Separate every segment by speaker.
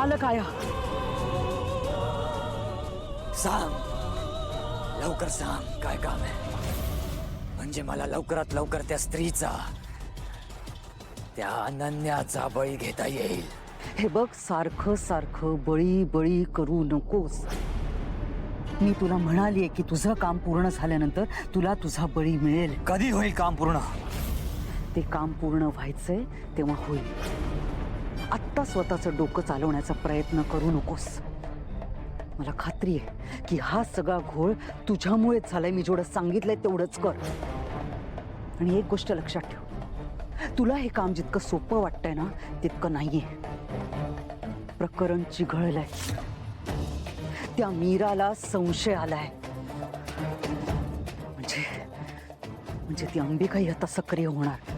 Speaker 1: झालं काय?
Speaker 2: सांग, लवकर सांग काय काम आहे, म्हणजे मला लवकरात लवकर त्या स्त्रीचा, त्या अनन्याचा बळी घेता येईल.
Speaker 1: हे बघ, सारखं सारखं बळी बळी करू नकोस. मी तुला म्हणालीये की तुझं काम पूर्ण झाल्यानंतर तुला तुझा बळी मिळेल.
Speaker 2: कधी होईल काम पूर्ण?
Speaker 1: ते काम पूर्ण व्हायचंय तेव्हा होईल. आत्ता स्वतःचं डोकं चालवण्याचा प्रयत्न करू नकोस. मला खात्री आहे की हा सगळा घोळ तुझ्यामुळेच झालाय. मी जेवढं सांगितलंय तेवढंच कर. आणि एक गोष्ट लक्षात ठेव, तुला हे काम जितकं सोपं वाटतंय ना तितकं नाहीये. प्रकरण चिघळलंय. त्या मीराला संशय आलाय. म्हणजे ती अंबिकाही आता सक्रिय होणार.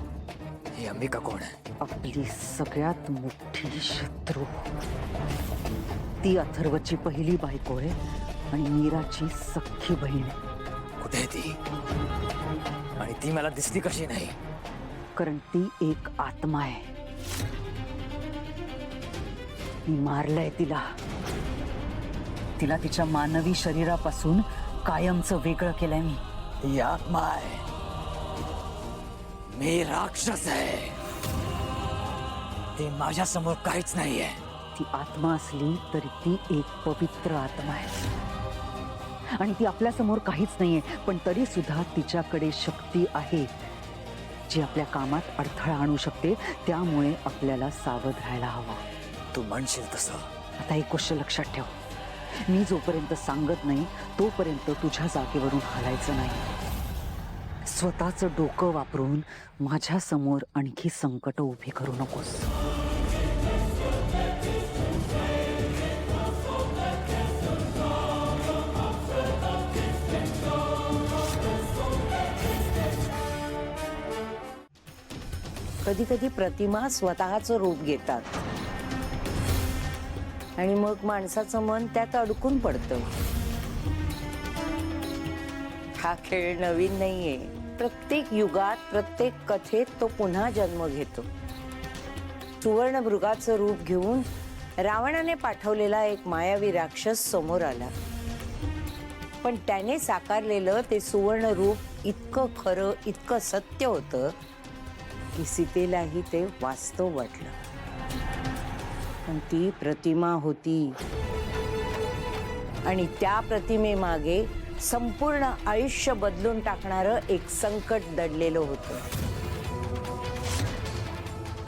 Speaker 2: ही अंबिका कोण आहे?
Speaker 1: आपली सगळ्यात मोठी शत्रू. ती अथर्वची पहिली बायको आहे आणि मीराची सख्खी बहीण आहे.
Speaker 2: कुठे आहे ती? आणि ती मला दिसली कशी नाही?
Speaker 1: कारण ती एक आत्मा आहे. मी मारलंय तिला. तिला तिच्या मानवी शरीरापासून कायमचं वेगळं केलंय मी.
Speaker 2: ती आत्मा आहे, मी राक्षस आहे. ती माझ्या समोर काहीच नाहीये.
Speaker 1: ती आत्मा असली तरी ती एक पवित्र आत्मा आहे. आणि ती आपल्या समोर काहीच नाहीये, पण तरी सुद्धा तिच्याकडे शक्ती आहे जी आपल्या कामात अडथळा आणू शकते. त्यामुळे आपल्याला सावध राहायला हवं.
Speaker 2: तू म्हणशील तसं.
Speaker 1: आता एक गोष्ट लक्षात ठेव, मी जोपर्यंत सांगत नाही तोपर्यंत तुझ्या जागेवरून हलायचं नाही. स्वतःचं डोकं वापरून माझ्या समोर आणखी संकट उभी करू नकोस.
Speaker 3: कधी कधी प्रतिमा स्वतःचं रूप घेतात आणि मग माणसाचं मन त्यात अडकून पडतं. हा खेळ नवीन नाहीये. प्रत्येक युगात, प्रत्येक कथेत तो पुन्हा जन्म घेतो. सुवर्णमृगाचं रूप घेऊन रावणाने पाठवलेला एक मायावी राक्षस समोर आला. पण त्याने साकारलेलं ते सुवर्ण रूप इतकं खरं, इतकं सत्य होतं की सीतेलाही ते वास्तव वाटलं. पण ती प्रतिमा होती आणि त्या प्रतिमेमागे संपूर्ण आयुष्य बदलून टाकणारं एक संकट दडलेलं होतं.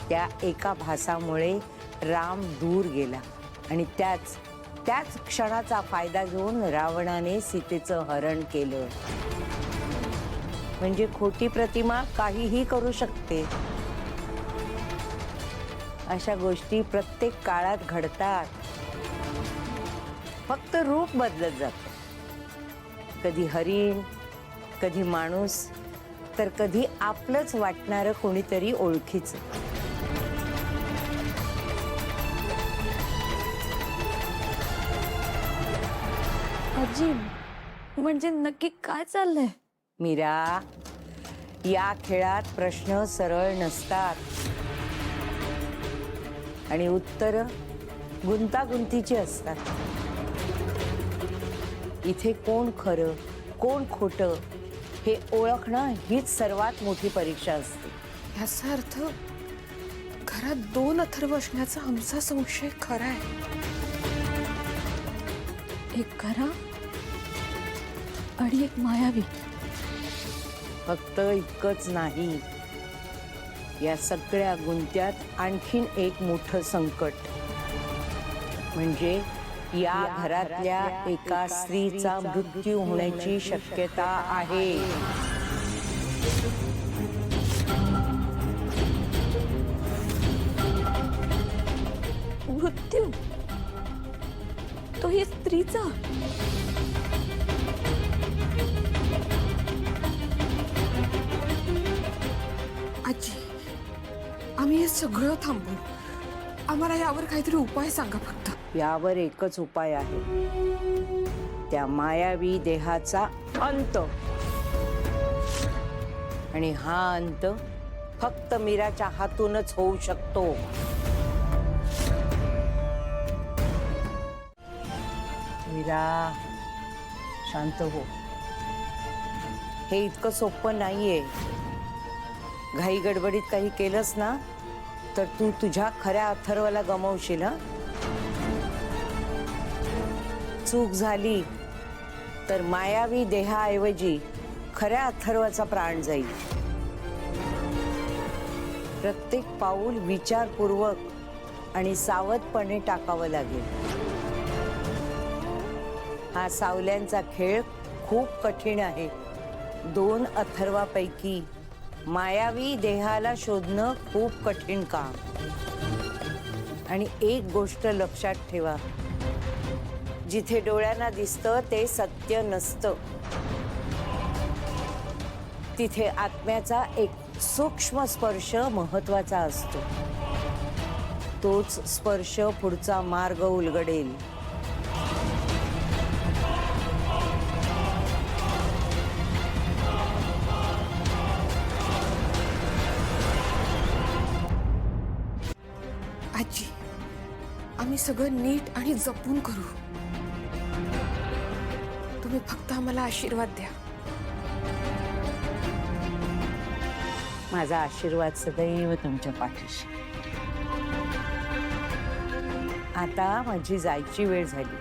Speaker 3: त्या एका भासामुळे राम दूर गेला आणि त्याच क्षणाचा फायदा घेऊन रावणाने सीतेचं हरण केलं. म्हणजे खोटी प्रतिमा काहीही करू शकते. अशा गोष्टी प्रत्येक काळात घडतात. फक्त रूप बदलत जातं. कधी हरिण, कधी माणूस, तर कधी आपलंच वाटणारं कोणीतरी ओळखीचं.
Speaker 4: आजी, म्हणजे नक्की काय चाललंय?
Speaker 3: मीरा, या खेळात प्रश्न सरळ नसतात आणि उत्तरं गुंतागुंतीची असतात. इथे कोण खरं, कोण खोटं हे ओळखणं हीच सर्वात मोठी परीक्षा असते.
Speaker 4: याचा अर्थ घरात दोन अथर्व असण्याचा आमचा संशय खरा आहे. एक खरा आणि एक मायावी.
Speaker 3: फक्त इतकंच नाही, या सगळ्या गुंत्यात आणखीन एक मोठं संकट, म्हणजे या घरातल्या एका स्त्रीचा मृत्यू होण्याची शक्यता आहे.
Speaker 4: मृत्यू? तो ही स्त्रीचा? आजी, आम्ही हे सगळं थांबू. आम्हाला यावर काहीतरी उपाय सांगा फक्त.
Speaker 3: यावर एकच उपाय आहे, त्या मायावी देहाचा अंत. आणि हा अंत फक्त मीराच्या हातूनच होऊ शकतो. मीरा, शांत हो. हे इतकं सोपं नाहीये. घाई गडबडीत काही केलंस ना तर तू तुझ्या खऱ्या अथर्वाला गमावशील. हं? चूक झाली तर मायावी देहाऐवजी खऱ्या अथर्वाचा प्राण जाईल. प्रत्येक पाऊल विचारपूर्वक आणि सावधपणे टाकावं लागेल. हा सावल्यांचा खेळ खूप कठीण आहे. 2 अथर्वापैकी मायावी देहाला शोधणं खूप कठीण काम. आणि एक गोष्ट लक्षात ठेवा, जिथे डोळ्यांना दिसतं ते सत्य नसतं. तिथे आत्म्याचा एक सूक्ष्म स्पर्श महत्वाचा असतो. तोच स्पर्श पुढचा मार्ग उलगडेल.
Speaker 4: आजी, आम्ही सगळं नीट आणि जपून करू. तुम्ही फक्त आम्हाला आशीर्वाद द्या.
Speaker 3: माझा आशीर्वाद सदैव तुमच्या पाठीशी. आता माझी जायची वेळ झाली.